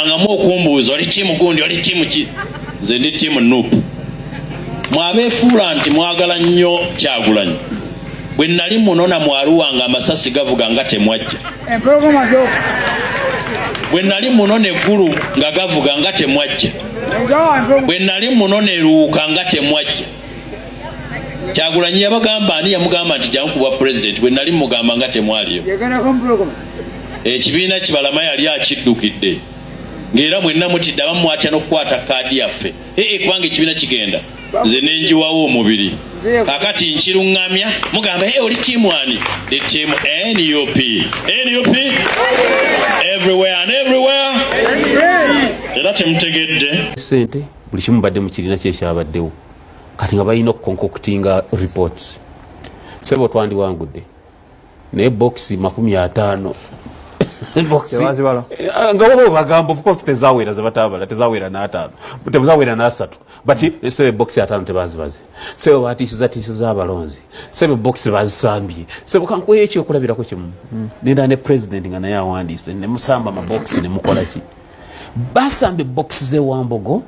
Ngamu okumbuuza oli tiimu gundi oli tiimu ki nze ndi tiimu Nuupu. Mwabeefuula nti mwagala nnyo Kyagulanyi. Bwe nnali munona mwaluwanga amasasi gavuga nga temwajja. Bwe nnali munona eggulu nga gavuga nga temwajja. Bwe nnali munona eruuka nga temwajja. Kyagulanyi yabagamba ani yamugamba nti jangu kuba president bwe nnali mugamba nga temwaliyo. Ekibiina Kibalama yali akiddukidde. Ngera mwenna mutidde abamu atya n'okukwata kaadi yaffe. Kubanga ekibiina kigenda nze nenjiwawo omubiri. Kakati nkiruŋŋamya mugamba oli tiimu ani? The team NUP. NUP everywhere and everywhere. Era temutegedde. Sente buli kimu badde mu kibiina kye kyabaddewo. Kati nga balina okukonkokutinga reports. Sebo twandiwangudde. Naye box 50. Nga wabo bagamba of course tezawera zabatabala tezawera na 5 tezawera na 3 but sebe box ya 5 tebazibaze sebe batishiza abalonzi sebe box bazisambye sebe kankoye ekyo kulabirako kimu nenda ne president nga naye awandise ne musamba ma box ne mukola ki basambe box ze Wambogo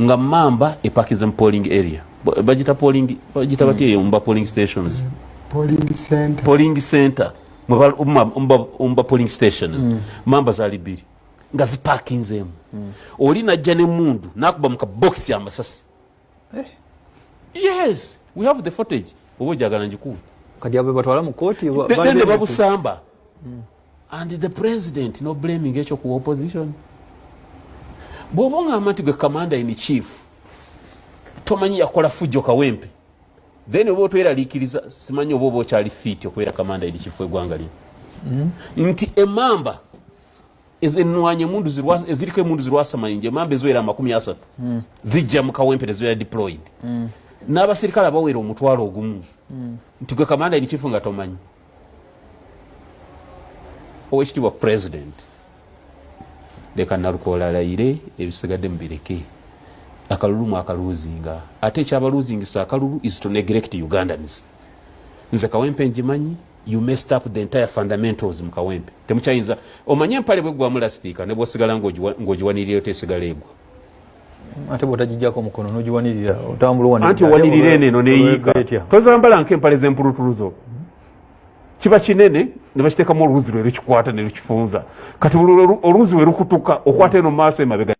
nga Mamba epakize polling area bajita polling bajita batiye umba polling stations polling center umba polling stations Mamba zali biri nga ziparking zemu oli najja ne mundu nakuba muka box ya masasi yes we have the footage obojagala njikulu kadi abe batwala mu court bande babusamba and the president no blaming echo ku opposition bobonga amanti ge commander in chief tomanyi yakola fujo Kawempe then obo twera likiriza simanyi obo kyali fit okwera commander in chief egwanga li nti Emamba ezenwanye mundu zirwasa ezirike mundu zirwasa mayinje Mamba ezwera 30 zijja mu Kawempe ezwera deployed n'abasirikale abawera omutwalo ogumu nti gwe commander in chief nga tomanyi owekitiibwa president leka nalukola layire ebisigadde mbireke akalulu akaluzinga ate ekyabaluzingisa akalulu is to neglect Ugandans. Nze Kawempe njimanyi you messed up the entire fundamentals mu Kawempe temukyayinza omanye mpale bwe gwa mulastika ne bwosigala ngojiwanirira otesigala egwa ate botajijjako mukono nojiwanirira otambula wanirira anti wanirira neno neyiga tozambala nke empale z'empulutuluzo kiba kinene ne bakiteekamu oluwuzi lwe lukikwata ne lukifunza kati oluwuzi lwe lukutuka okwata eno maaso emabega